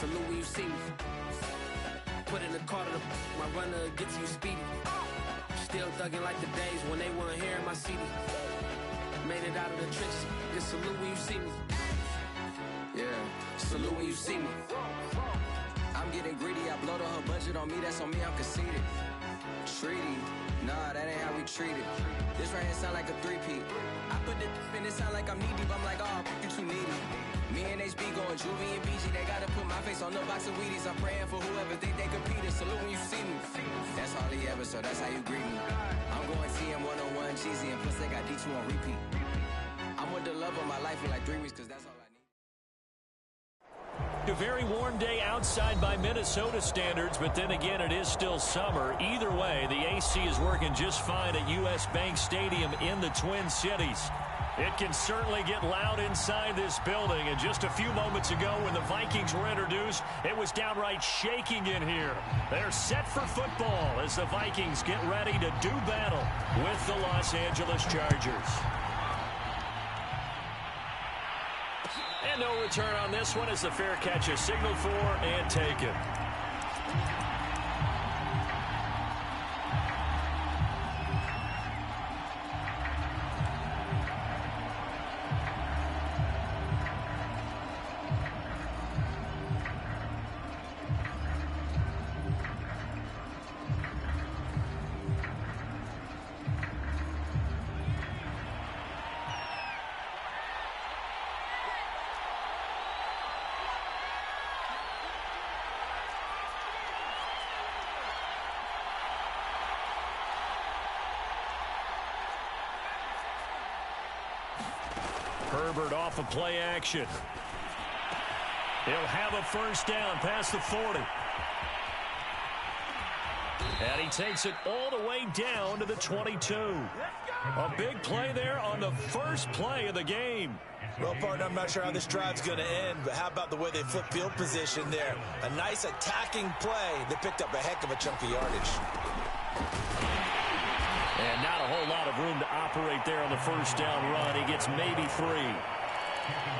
salute when you see me. Put in the car to my runner gets you speedy. Still thugging like the days when they weren't hearing my CD. Made it out of the trenches, just salute when you see me. Yeah, salute when you see me. I'm getting greedy, I blow the whole budget on me, that's on me, I'm conceited. Treaty, nah, that ain't how we treat it. This right here sound like a three-peat. I put the in it sound like I'm knee deep, I'm like, oh, you too needy. Me and HB going Juvie and BG, they gotta put my face on the box of Wheaties. I'm praying for whoever think they competed. Salute when you see me. That's all he ever, so that's how you greet me. I'm going TM 101 cheesy, and plus they got D2 on repeat. I'm with the love of my life for like 3 weeks, cause that's all I need. A very warm day outside by Minnesota standards, but then again, it is still summer. Either way, the AC is working just fine at U.S. Bank Stadium in the Twin Cities. It can certainly get loud inside this building, and just a few moments ago when the Vikings were introduced, it was downright shaking in here. They're set for football as the Vikings get ready to do battle with the Los Angeles Chargers. And no return on this one as the fair catch is signaled for and taken. Herbert off of play action. He'll have a first down past the 40. And he takes it all the way down to the 22. A big play there on the first play of the game. Well, partner, I'm not sure how this drive's going to end, but how about the way they flip field position there? A nice attacking play. They picked up a heck of a chunk of yardage. And not a whole lot of room to operate there on the first down run. He gets maybe 3.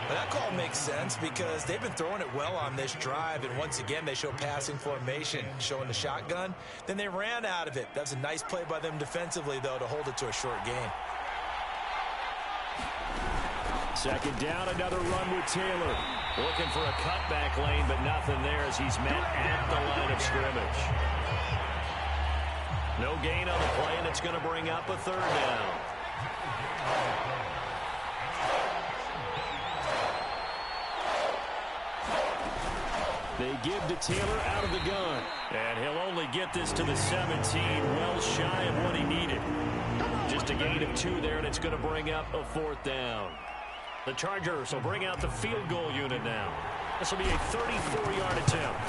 But that call makes sense because they've been throwing it well on this drive, and once again they show passing formation, showing the shotgun. Then they ran out of it. That's a nice play by them defensively, though, to hold it to a short gain. Second down, another run with Taylor. Looking for a cutback lane, but nothing there as he's met at the line of scrimmage. No gain on the play, and it's going to bring up a third down. They give to Taylor out of the gun. And he'll only get this to the 17, well shy of what he needed. Just a gain of 2 there, and it's going to bring up a fourth down. The Chargers will bring out the field goal unit now. This will be a 34-yard attempt.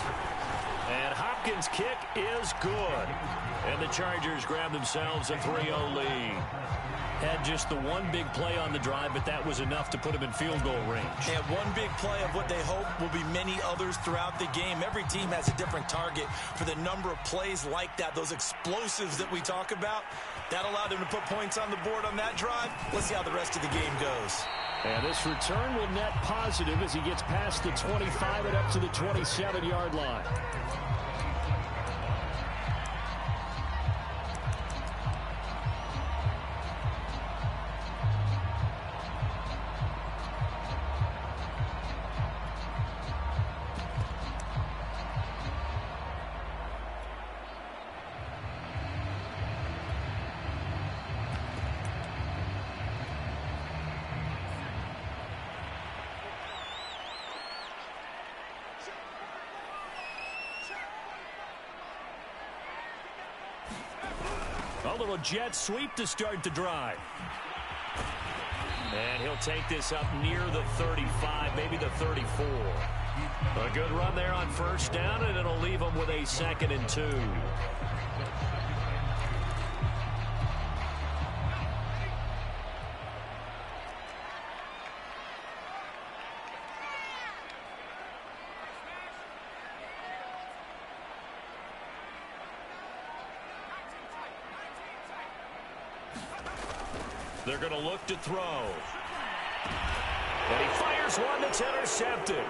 And Hopkins' kick is good. And the Chargers grab themselves a 3-0 lead. Had just the one big play on the drive, but that was enough to put him in field goal range. And one big play of what they hope will be many others throughout the game. Every team has a different target for the number of plays like that, those explosives that we talk about. That allowed them to put points on the board on that drive. Let's see how the rest of the game goes. And this return will net positive as he gets past the 25 and up to the 27-yard line. A little jet sweep to start the drive. And he'll take this up near the 35, maybe the 34. A good run there on first down, and it'll leave him with a 2nd and 2. They're going to look to throw. And he fires one that's intercepted.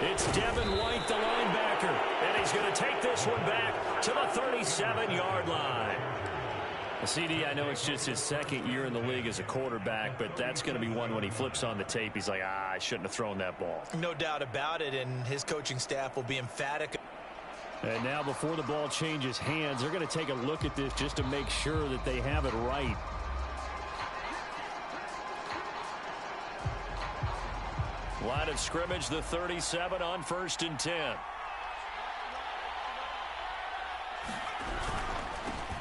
It's Devin White, the linebacker, and he's going to take this one back to the 37-yard line. CD, I know it's just his second year in the league as a quarterback, but that's going to be one when he flips on the tape. He's like, I shouldn't have thrown that ball. No doubt about it, and his coaching staff will be emphatic. And now before the ball changes hands, they're going to take a look at this just to make sure that they have it right. Line of scrimmage, the 37 on 1st and 10.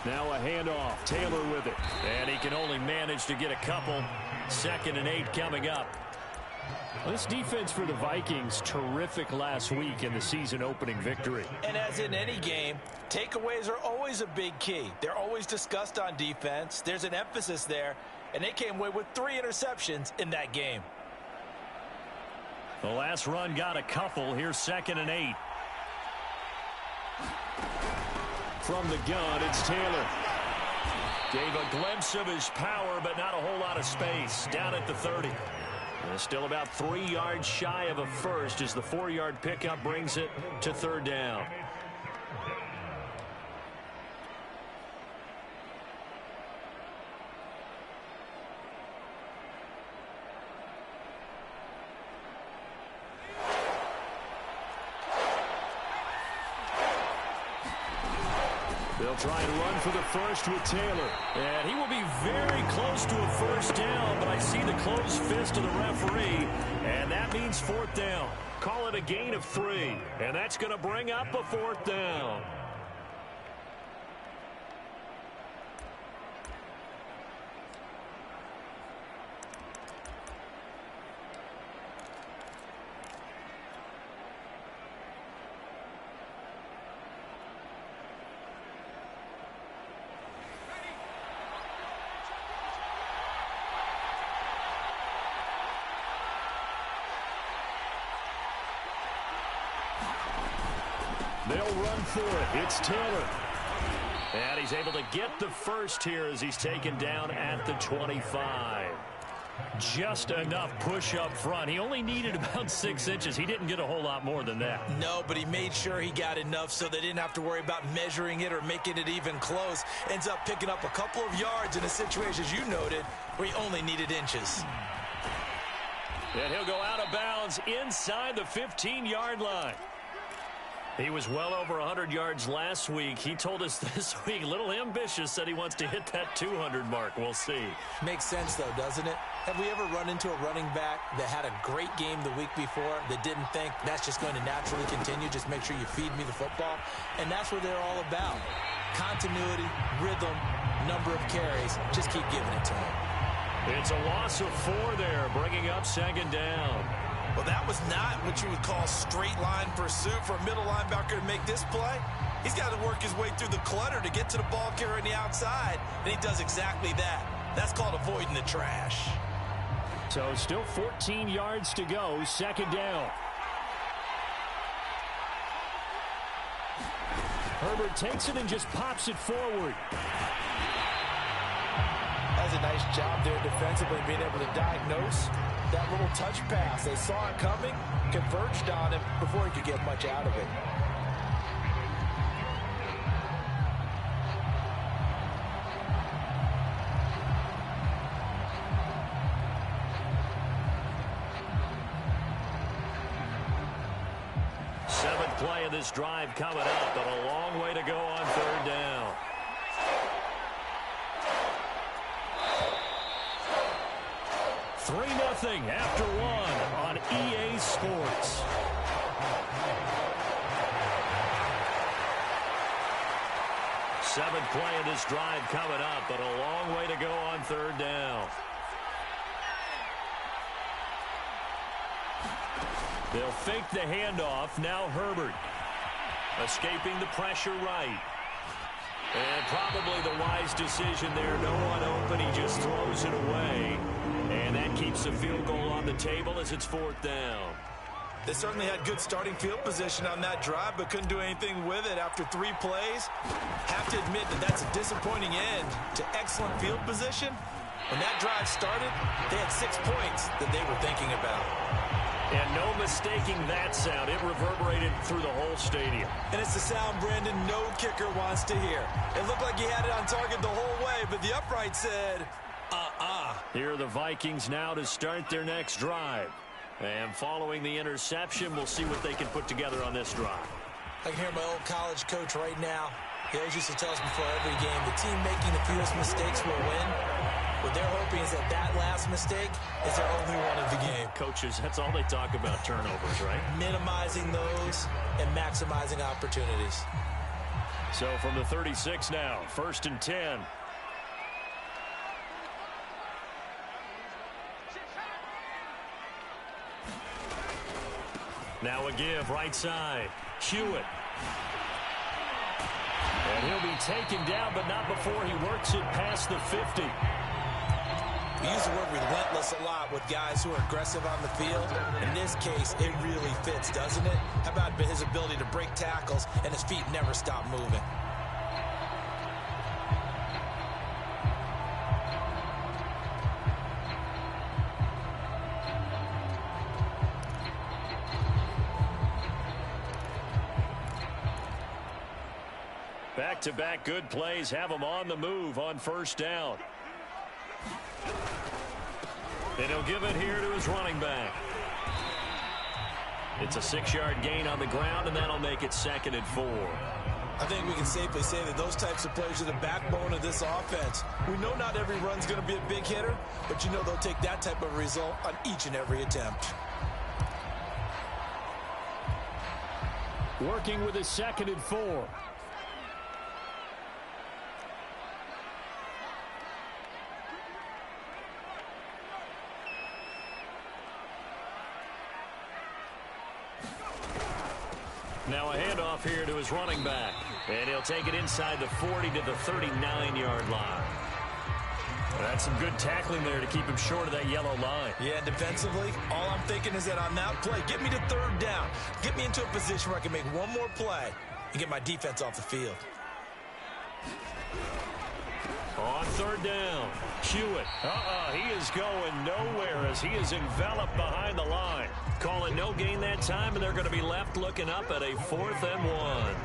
Now a handoff. Taylor with it. And he can only manage to get a couple. 2nd and 8 coming up. Well, this defense for the Vikings, terrific last week in the season opening victory. And as in any game, takeaways are always a big key. They're always discussed on defense. There's an emphasis there. And they came away with 3 interceptions in that game. The last run got a couple. Here's 2nd and 8. From the gun, it's Taylor. Gave a glimpse of his power, but not a whole lot of space. Down at the 30. And still about 3 yards shy of a first as the 4-yard pickup brings it to 3rd down. They'll try and run for the first with Taylor. And he will be very close to a first down, but I see the closed fist of the referee, and that means 4th down. Call it a gain of 3, and that's going to bring up a 4th down. They'll run for it. It's Taylor. And he's able to get the first here as he's taken down at the 25. Just enough push up front. He only needed about 6 inches. He didn't get a whole lot more than that. No, but he made sure he got enough so they didn't have to worry about measuring it or making it even close. Ends up picking up a couple of yards in a situation, as you noted, where he only needed inches. And he'll go out of bounds inside the 15-yard line. He was well over 100 yards last week. He told us this week, a little ambitious, said he wants to hit that 200 mark. We'll see. Makes sense, though, doesn't it? Have we ever run into a running back that had a great game the week before that didn't think that's just going to naturally continue? Just make sure you feed me the football. And that's what they're all about. Continuity, rhythm, number of carries. Just keep giving it to him. It's a loss of 4 there, bringing up 2nd down. Well, that was not what you would call straight line pursuit for a middle linebacker to make this play. He's got to work his way through the clutter to get to the ball carrier on the outside, and he does exactly that. That's called avoiding the trash. So still 14 yards to go, 2nd down. Herbert takes it and just pops it forward. That's a nice job there defensively, being able to diagnose that little touch pass. They saw it coming, converged on him before he could get much out of it. Seventh play of this drive coming up, but a long way to go on 3rd down. Nothing after 1 on EA Sports. Seventh play of this drive coming up, but a long way to go on 3rd down. They'll fake the handoff. Now Herbert escaping the pressure right. And probably the wise decision there. No one open. He just throws it away. And that keeps the field goal on the table as it's 4th down. They certainly had good starting field position on that drive, but couldn't do anything with it after 3 plays. Have to admit that that's a disappointing end to excellent field position. When that drive started, they had 6 points that they were thinking about. And no mistaking that sound. It reverberated through the whole stadium. And it's the sound, Brandon, no kicker wants to hear. It looked like he had it on target the whole way, but the upright said, Here are the Vikings now to start their next drive. And following the interception, we'll see what they can put together on this drive. I can hear my old college coach right now. He always used to tell us before every game, the team making the fewest mistakes will win. What they're hoping is that last mistake is their only one of the game. Coaches, that's all they talk about, turnovers, right? Minimizing those and maximizing opportunities. So from the 36 now, 1st and 10. Now a give, right side. Hewitt. And he'll be taken down, but not before he works it past the 50. We use the word relentless a lot with guys who are aggressive on the field. In this case, it really fits, doesn't it? How about his ability to break tackles and his feet never stop moving? Back-to-back good plays have him on the move on 1st down. And he'll give it here to his running back. It's a 6-yard gain on the ground, and that'll make it 2nd and 4. I think we can safely say that those types of plays are the backbone of this offense. We know not every run's going to be a big hitter, but you know they'll take that type of result on each and every attempt. Working with his 2nd and 4. Now a handoff here to his running back. And he'll take it inside the 40 to the 39-yard line. That's some good tackling there to keep him short of that yellow line. Yeah, defensively, all I'm thinking is that on that play, get me to 3rd down. Get me into a position where I can make one more play and get my defense off the field. On 3rd down, Hewitt. He is going nowhere as he is enveloped behind the line. Call it no gain that time, and they're going to be left looking up at a 4th and 1.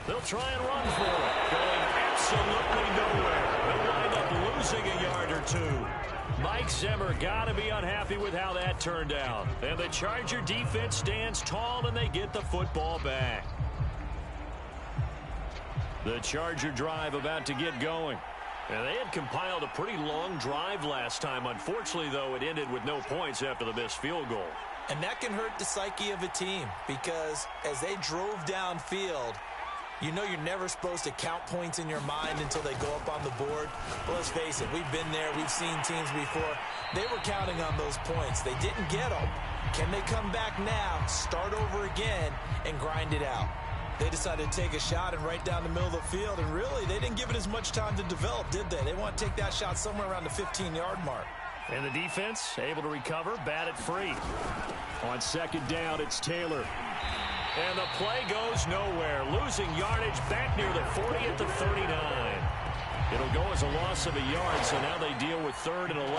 They'll try and run for it. Going absolutely nowhere. They'll wind up losing a yard or 2. Mike Zimmer got to be unhappy with how that turned out. And the Charger defense stands tall, and they get the football back. The Charger drive about to get going. And they had compiled a pretty long drive last time. Unfortunately, though, it ended with no points after the missed field goal. And that can hurt the psyche of a team because as they drove downfield, you know you're never supposed to count points in your mind until they go up on the board. Well, let's face it, we've been there. We've seen teams before. They were counting on those points. They didn't get them. Can they come back now, start over again, and grind it out? They decided to take a shot and right down the middle of the field, and really, they didn't give it as much time to develop, did they? They want to take that shot somewhere around the 15-yard mark. And the defense able to recover, bat it free. On 2nd down, it's Taylor. And the play goes nowhere. Losing yardage back near the 40 at the 39. It'll go as a loss of a yard, so now they deal with 3rd and 11.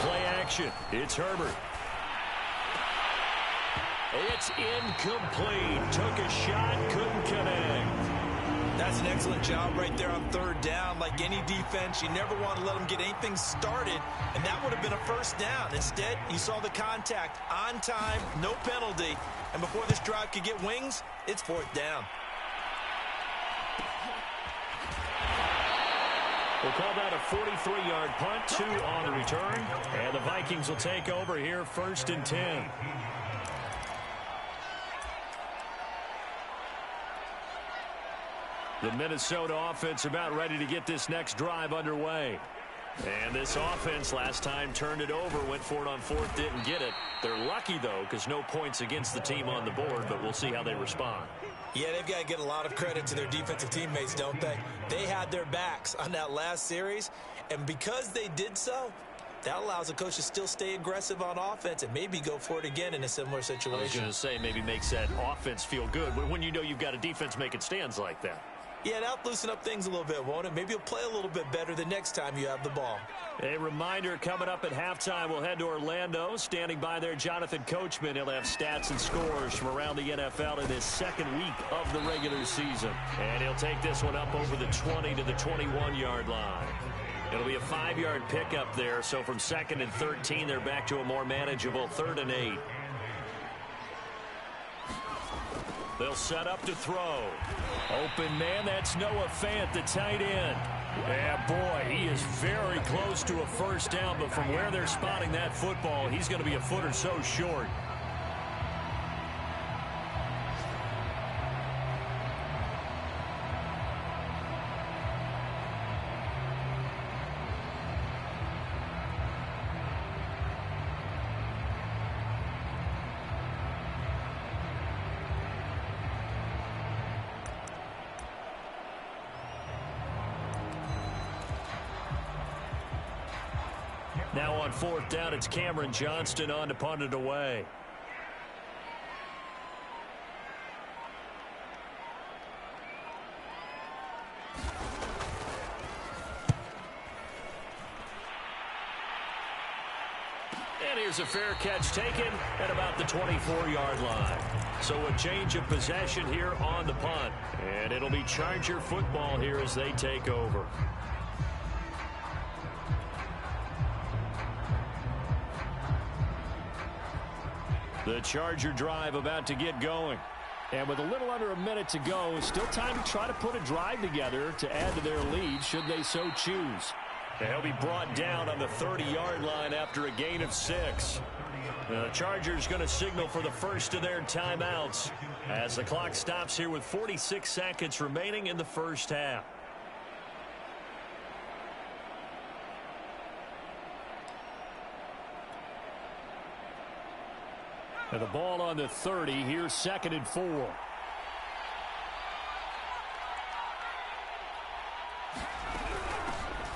Play action. It's Herbert. It's incomplete. Took a shot, couldn't connect. That's an excellent job right there on 3rd down. Like any defense, you never want to let them get anything started, and that would have been a 1st down. Instead, you saw the contact on time, no penalty, and before this drive could get wings, it's 4th down. We'll call that a 43-yard punt, 2 on the return, and the Vikings will take over here 1st and 10. The Minnesota offense about ready to get this next drive underway. And this offense last time turned it over, went for it on fourth, didn't get it. They're lucky, though, because no points against the team on the board, but we'll see how they respond. Yeah, they've got to get a lot of credit to their defensive teammates, don't they? They had their backs on that last series, and because they did so, that allows the coach to still stay aggressive on offense and maybe go for it again in a similar situation. I was going to say maybe makes that offense feel good, but when you know you've got a defense making stands like that. Yeah, that'll loosen up things a little bit, won't it? Maybe you'll play a little bit better the next time you have the ball. A reminder, coming up at halftime, we'll head to Orlando. Standing by there, Jonathan Coachman. He'll have stats and scores from around the NFL in his second week of the regular season. And he'll take this one up over the 20 to the 21-yard line. It'll be a 5-yard pickup there, so from 2nd and 13, they're back to a more manageable 3rd and 8. They'll set up to throw. Open man, that's Noah Fant, the tight end. Yeah, boy, he is very close to a first down, but from where they're spotting that football, he's going to be a foot or so short. Now on 4th down, it's Cameron Johnston on to punt it away. And here's a fair catch taken at about the 24-yard line. So a change of possession here on the punt. And it'll be Charger football here as they take over. The Charger drive about to get going. And with a little under a minute to go, still time to try to put a drive together to add to their lead should they so choose. They'll be brought down on the 30-yard line after a gain of 6. The Chargers going to signal for the first of their timeouts as the clock stops here with 46 seconds remaining in the first half. And the ball on the 30. Here's 2nd and 4.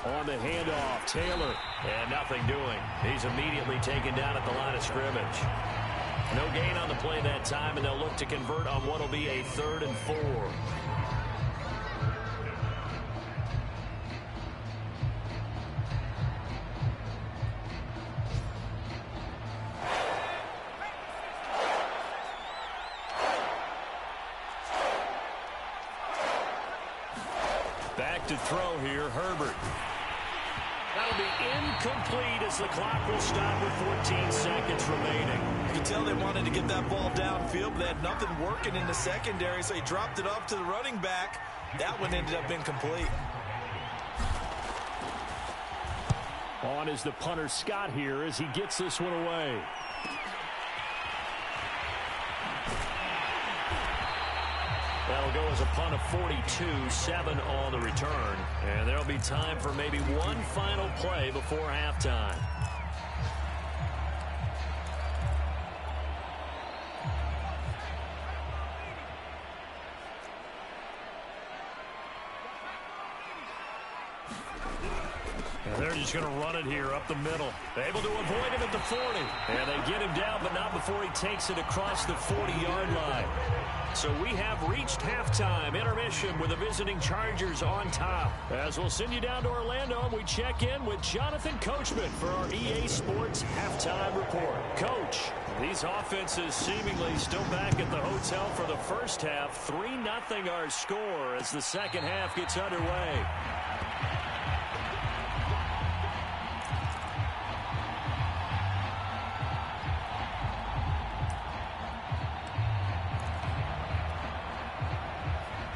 On the handoff, Taylor. And nothing doing. He's immediately taken down at the line of scrimmage. No gain on the play that time, and they'll look to convert on what will be a 3rd and 4. Back to throw here, Herbert. That'll be incomplete as the clock will stop with 14 seconds remaining. You can tell they wanted to get that ball downfield, but they had nothing working in the secondary, so he dropped it off to the running back. That one ended up incomplete. On is the punter Scott here as he gets this one away. That'll go as a punt of 42, 7 on the return. And there'll be time for maybe one final play before halftime. And they're just going to run it here up the middle. Able to avoid him at the 40. And they get him down, but not before he takes it across the 40-yard line. So we have reached halftime. Intermission with the visiting Chargers on top. As we'll send you down to Orlando, and we check in with Jonathan Coachman for our EA Sports Halftime Report. Coach, these offenses seemingly still back at the hotel for the first half. 3-0 our score as the second half gets underway.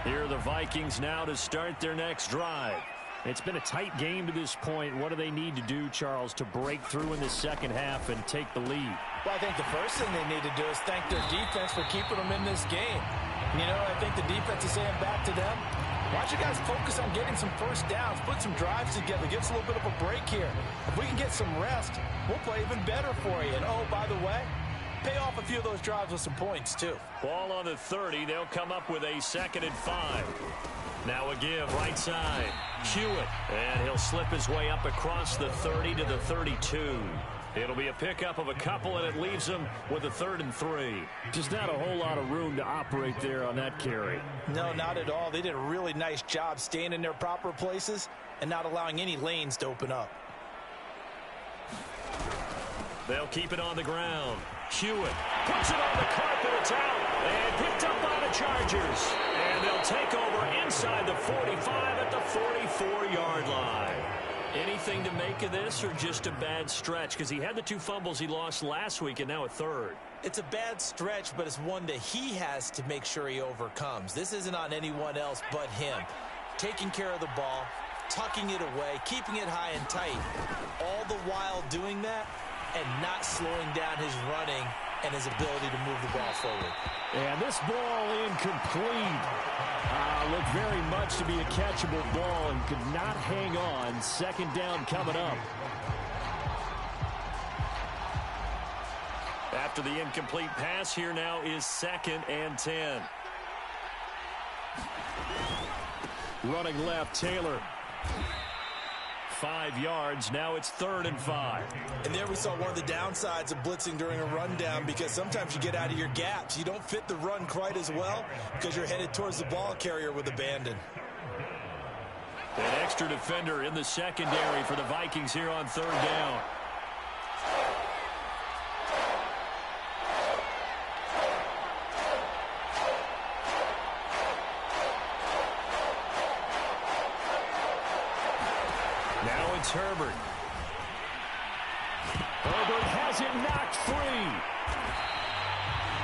Here are the Vikings now to start their next drive. It's been a tight game to this point. What do they need to do, Charles, to break through in the second half and take the lead? Well, I think the first thing they need to do is thank their defense for keeping them in this game. You know, I think the defense is saying back to them, Why don't you guys focus on getting some first downs, put some drives together, give us a little bit of a break here. If we can get some rest, we'll play even better for you. And, oh, by the way, pay off a few of those drives with some points, too. Ball on the 30. They'll come up with a 2nd and 5. Now a give, right side. Hewitt, and he'll slip his way up across the 30 to the 32. It'll be a pickup of a couple, and it leaves them with a 3rd and 3. Just not a whole lot of room to operate there on that carry. No, not at all. They did a really nice job staying in their proper places and not allowing any lanes to open up. They'll keep it on the ground. Hewitt puts it on the carpet. It's out. And picked up by the Chargers. And they'll take over inside the 45 at the 44-yard line. Anything to make of this, or just a bad stretch? Because he had the 2 fumbles he lost last week and now a 3rd. It's a bad stretch, but it's one that he has to make sure he overcomes. This isn't on anyone else but him. Taking care of the ball, tucking it away, keeping it high and tight, all the while doing that and not slowing down his running and his ability to move the ball forward. And this ball incomplete. Looked very much to be a catchable ball and could not hang on. 2nd down coming up. After the incomplete pass, here now is 2nd and 10. Running left, Taylor. 5 yards. Now it's 3rd and 5. And there we saw one of the downsides of blitzing during a rundown, because sometimes you get out of your gaps. You don't fit the run quite as well because you're headed towards the ball carrier with abandon. An extra defender in the secondary for the Vikings here on 3rd down. Now it's Herbert. Herbert has it knocked free.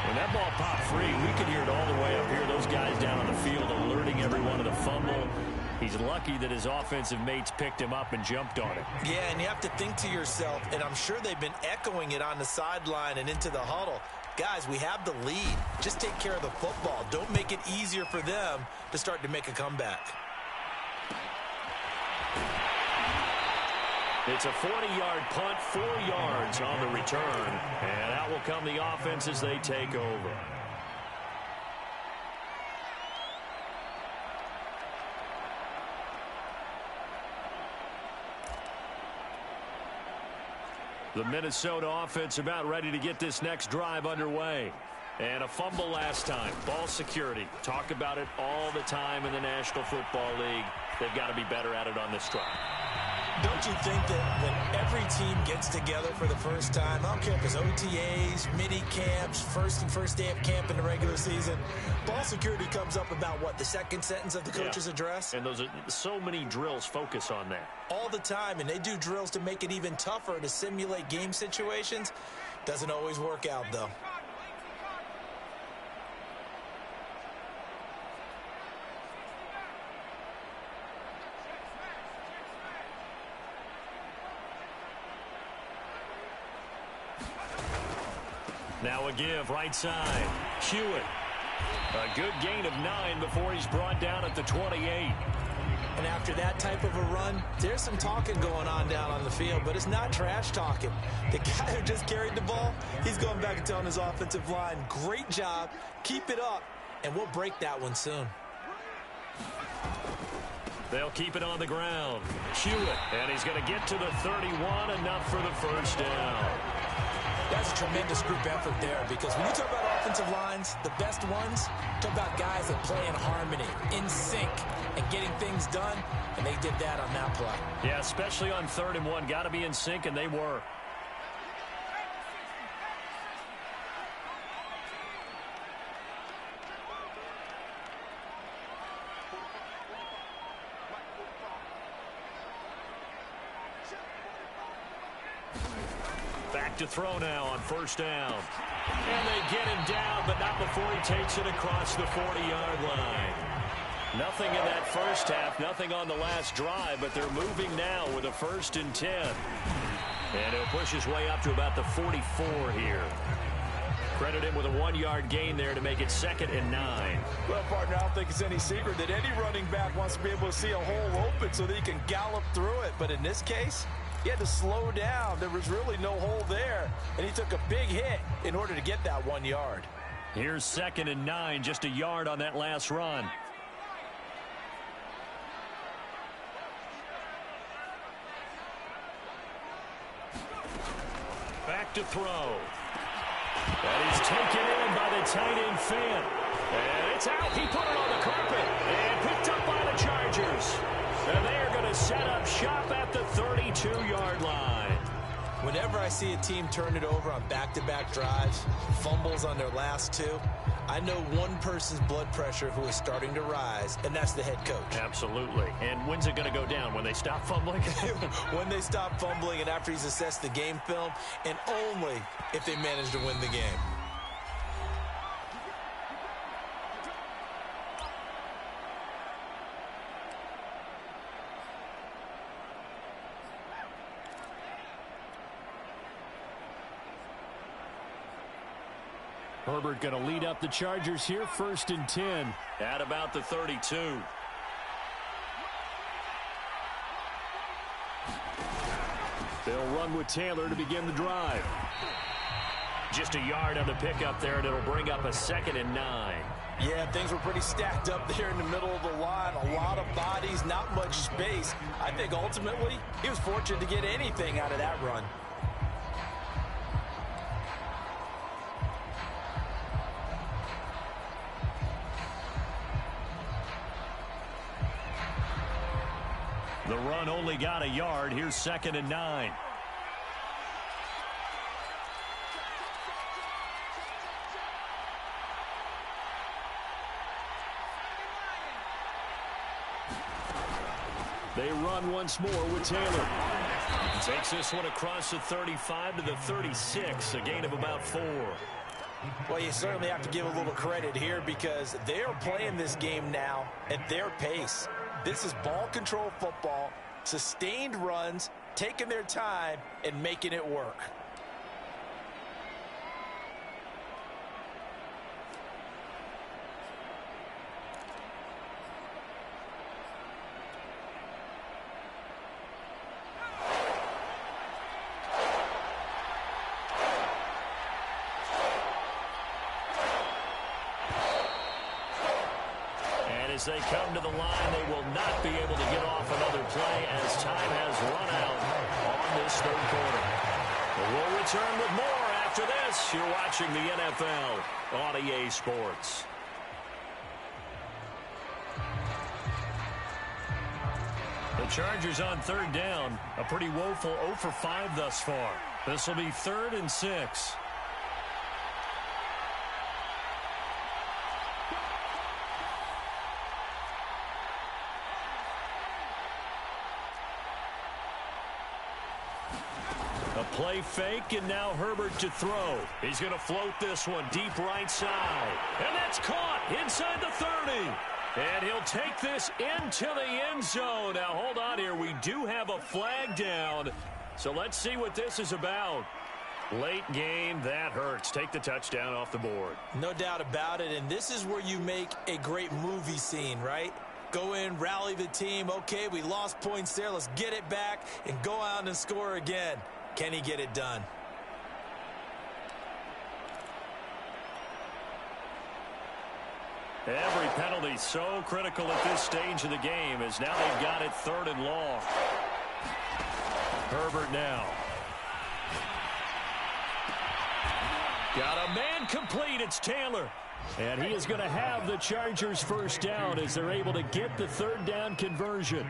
When that ball popped free, we could hear it all the way up here. Those guys down on the field alerting everyone of the fumble. He's lucky that his offensive mates picked him up and jumped on it. Yeah, and you have to think to yourself, and I'm sure they've been echoing it on the sideline and into the huddle. Guys, we have the lead. Just take care of the football. Don't make it easier for them to start to make a comeback. It's a 40-yard punt, 4 yards on the return. And out will come the offense as they take over. The Minnesota offense about ready to get this next drive underway. And a fumble last time. Ball security. Talk about it all the time in the National Football League. They've got to be better at it on this drive. Don't you think that when every team gets together for the first time, I don't care if it's OTAs, mini camps, first day of camp in the regular season, ball security comes up about, what, the second sentence of the coach's address? And those are so many drills focus on that. All the time, and they do drills to make it even tougher to simulate game situations. Doesn't always work out, though. Now a give, right side. Hewitt. A good gain of 9 before he's brought down at the 28. And after that type of a run, there's some talking going on down on the field, but it's not trash talking. The guy who just carried the ball, he's going back and telling his offensive line, great job, keep it up, and we'll break that one soon. They'll keep it on the ground. Hewitt, and he's going to get to the 31, enough for the first down. That's a tremendous group effort there, because when you talk about offensive lines, the best ones, talk about guys that play in harmony, in sync, and getting things done, and they did that on that play. Yeah, especially on 3rd and 1. Got to be in sync, and they were. Back to throw now on first down. And they get him down, but not before he takes it across the 40-yard line. Nothing in that first half, nothing on the last drive, but they're moving now with a 1st and 10. And he'll push his way up to about the 44 here. Credit him with a 1-yard gain there to make it 2nd and 9. Well, partner, I don't think it's any secret that any running back wants to be able to see a hole open so that he can gallop through it. But in this case, he had to slow down. There was really no hole there, and he took a big hit in order to get that 1 yard. Here's 2nd and 9, just a yard on that last run. Back to throw. That is taken in by the tight end Fant. And it's out. He put it on the carpet and picked up by the Chargers. And they're going to set up shop at the 32-yard line. Whenever I see a team turn it over on back-to-back drives, fumbles on their last 2, I know one person's blood pressure who is starting to rise, and that's the head coach. Absolutely. And when's it going to go down? When they stop fumbling? When they stop fumbling and after he's assessed the game film, and only if they manage to win the game. Herbert going to lead up the Chargers here, 1st and 10. At about the 32. They'll run with Taylor to begin the drive. Just a yard on the pickup there, and it'll bring up a 2nd and 9. Yeah, things were pretty stacked up there in the middle of the line. A lot of bodies, not much space. I think ultimately he was fortunate to get anything out of that run. The run only got a yard. Here's 2nd and 9. They run once more with Taylor. Takes this one across the 35 to the 36, a gain of about 4. Well, you certainly have to give a little credit here because they are playing this game now at their pace. This is ball control football, sustained runs, taking their time, and making it work. As they come to the line, they will not be able to get off another play as time has run out on this 3rd quarter. We'll return with more after this. You're watching the NFL on EA Sports. The Chargers on 3rd down. A pretty woeful 0 for 5 thus far. This will be 3rd and 6. Play fake, and now Herbert to throw. He's going to float this one deep right side. And that's caught inside the 30. And he'll take this into the end zone. Now, hold on here. We do have a flag down. So let's see what this is about. Late game, that hurts. Take the touchdown off the board. No doubt about it, and this is where you make a great movie scene, right? Go in, rally the team. Okay, we lost points there. Let's get it back and go out and score again. Can he get it done? Every penalty so critical at this stage of the game as now they've got it 3rd and long. Herbert now. Got a man complete. It's Taylor. And he is going to have the Chargers 1st down as they're able to get the 3rd down conversion.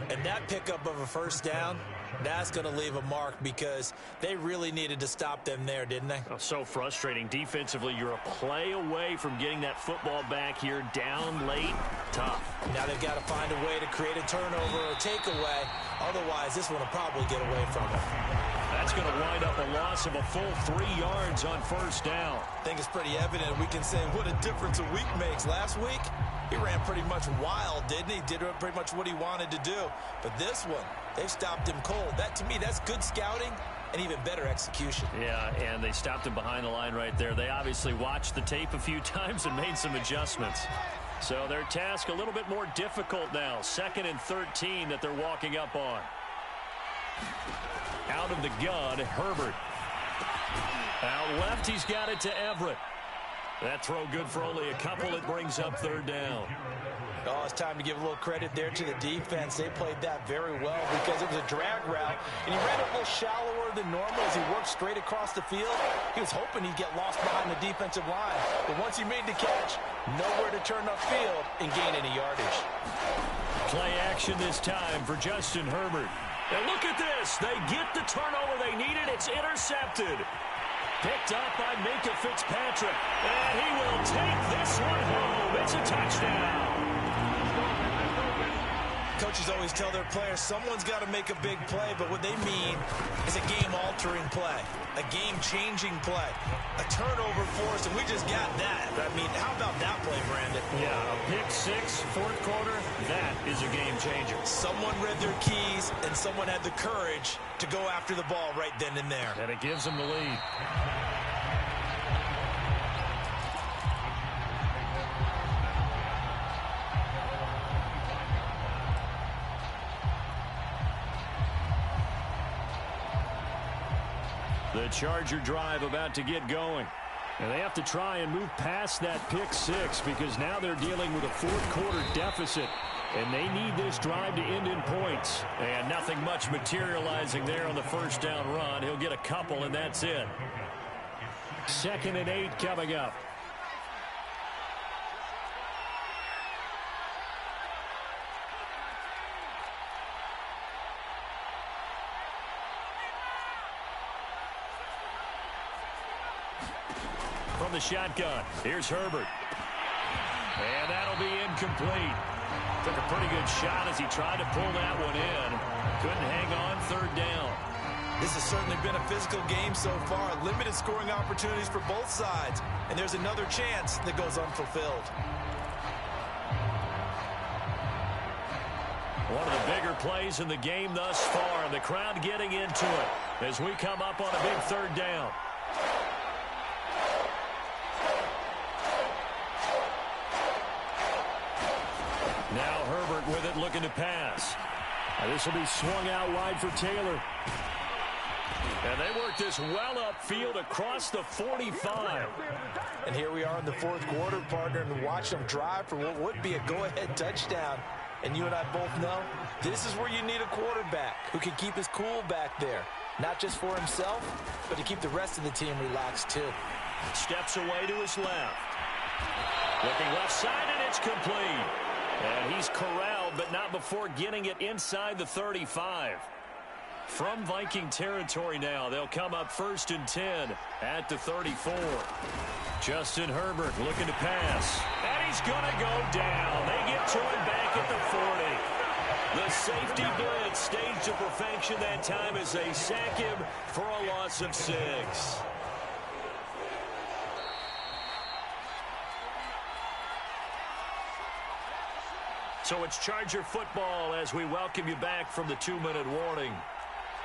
And that pickup of a 1st down, that's going to leave a mark because they really needed to stop them there, didn't they? Oh, so frustrating. Defensively, you're a play away from getting that football back here down late. Tough. Now they've got to find a way to create a turnover or takeaway. Otherwise, this one will probably get away from them. That's going to wind up a loss of a full 3 yards on 1st down. I think it's pretty evident. We can say what a difference a week makes. Last week, he ran pretty much wild, didn't he? Did pretty much what he wanted to do. But this one, they stopped him cold. That, to me, that's good scouting and even better execution. Yeah, and they stopped him behind the line right there. They obviously watched the tape a few times and made some adjustments. So their task a little bit more difficult now. 2nd and 13 that they're walking up on. Out of the gun, Herbert. Out left, he's got it to Everett. That throw good for only a couple. It brings up 3rd down. Oh, it's time to give a little credit there to the defense. They played that very well because it was a drag route, and he ran it a little shallower than normal as he worked straight across the field. He was hoping he'd get lost behind the defensive line, but once he made the catch, nowhere to turn upfield and gain any yardage. Play action this time for Justin Herbert. And look at this. They get the turnover they needed. It's intercepted. Picked up by Minkah Fitzpatrick. And he will take this one home. It's a touchdown. Coaches always tell their players someone's got to make a big play, but what they mean is a game-altering play, a game-changing play, a turnover for us, and we just got that. I mean, how about that play, Brandon? Yeah, a pick 6, 4th quarter, that is a game-changer. Someone read their keys, and someone had the courage to go after the ball right then and there. And it gives them the lead. The Charger drive about to get going. And they have to try and move past that pick 6 because now they're dealing with a 4th quarter deficit. And they need this drive to end in points. And nothing much materializing there on the 1st down run. He'll get a couple, and that's it. 2nd and 8 coming up. From the shotgun, here's Herbert. And that'll be incomplete. Took a pretty good shot as he tried to pull that one in. Couldn't hang on, 3rd down. This has certainly been a physical game so far. Limited scoring opportunities for both sides. And there's another chance that goes unfulfilled. One of the bigger plays in the game thus far. And the crowd getting into it as we come up on a big 3rd down. Now Herbert with it, looking to pass. This will be swung out wide for Taylor. And they work this well upfield across the 45. And here we are in the 4th quarter, partner, and watch them drive for what would be a go-ahead touchdown. And you and I both know this is where you need a quarterback who can keep his cool back there. Not just for himself, but to keep the rest of the team relaxed too. Steps away to his left. Looking left side, and it's complete. And he's corralled, but not before getting it inside the 35. From Viking territory now, they'll come up 1st and 10 at the 34. Justin Herbert looking to pass. And he's going to go down. They get to him back at the 40. The safety blitz staged to perfection that time as they sack him for a loss of 6. So it's Charger football as we welcome you back from the 2-minute warning.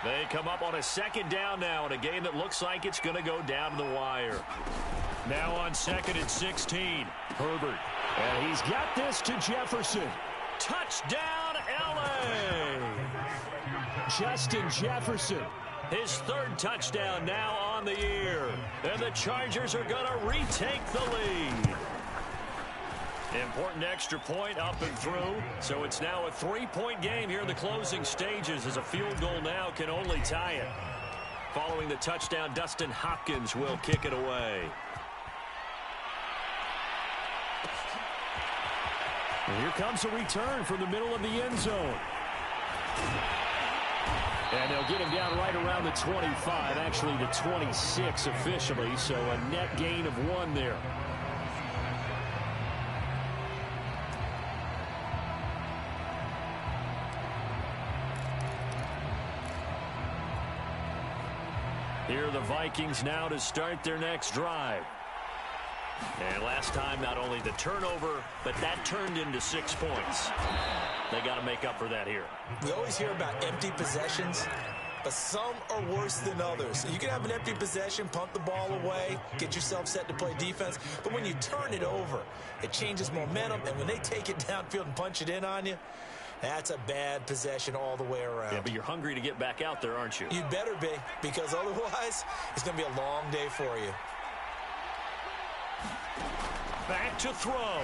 They come up on a 2nd down now in a game that looks like it's going to go down to the wire. Now on 2nd and 16, Herbert. And he's got this to Jefferson. Touchdown, L.A. Justin Jefferson. His 3rd touchdown now on the year. And the Chargers are going to retake the lead. Important extra point up and through. So it's now a 3-point game here in the closing stages as a field goal now can only tie it. Following the touchdown, Dustin Hopkins will kick it away. And here comes a return from the middle of the end zone. And they'll get him down right around the 25, actually the 26 officially, so a net gain of 1 there. Here are the Vikings now to start their next drive. And last time, not only the turnover, but that turned into 6 points. They got to make up for that here. We always hear about empty possessions. but some are worse than others. You can have an empty possession, punt the ball away, get yourself set to play defense, but when you turn it over, it changes momentum, and when they take it downfield and punch it in on you, that's a bad possession all the way around. Yeah, but you're hungry to get back out there, aren't you? You better be, because otherwise, it's going to be a long day for you. Back to throw.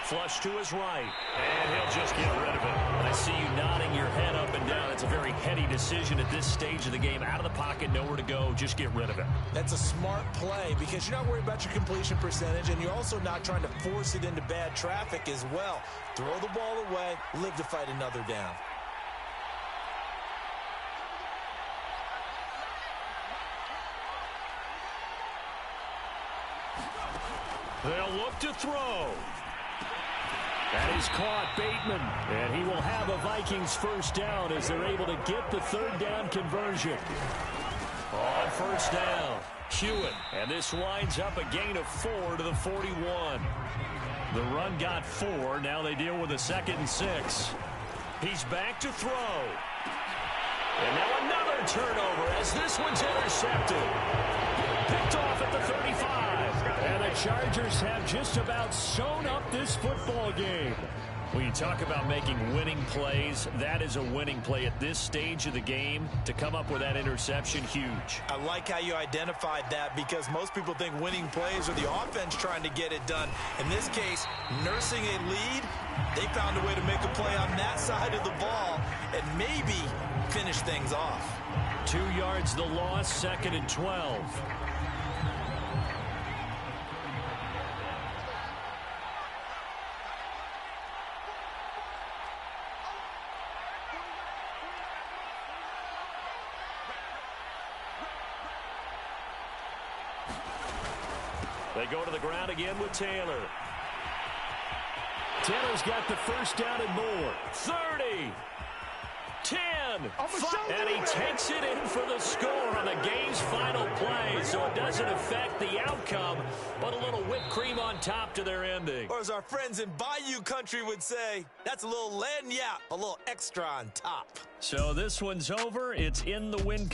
Flush to his right, and he'll just get rid of it. I see you nodding your head up and down. It's a very heady decision at this stage of the game. Out of the pocket, nowhere to go, just get rid of it. That's a smart play because you're not worried about your completion percentage, and you're also not trying to force it into bad traffic as well. Throw the ball away, live to fight another down. They'll look to throw. That is caught, Bateman, and he will have a Vikings first down as they're able to get the third down conversion. On first down, Hewitt, and this lines up a gain of 4 to the 41. The run got 4. Now they deal with a 2nd and 6. He's back to throw. And now another turnover as this one's intercepted. Picked off at the 35. And the Chargers have just about sewn up this football game. When you talk about making winning plays, that is a winning play at this stage of the game. To come up with that interception, huge. I like how you identified that because most people think winning plays are the offense trying to get it done. In this case, nursing a lead, they found a way to make a play on that side of the ball and maybe finish things off. 2 yards the loss, 2nd and 12. They go to the ground again with Taylor. Taylor's got the first down and more. 30. 10. And he takes it in for the score on the game's final play. So it doesn't affect the outcome, but a little whipped cream on top to their ending. Or as our friends in Bayou Country would say, that's a little lagniappe, a little extra on top. So this one's over. It's in the win.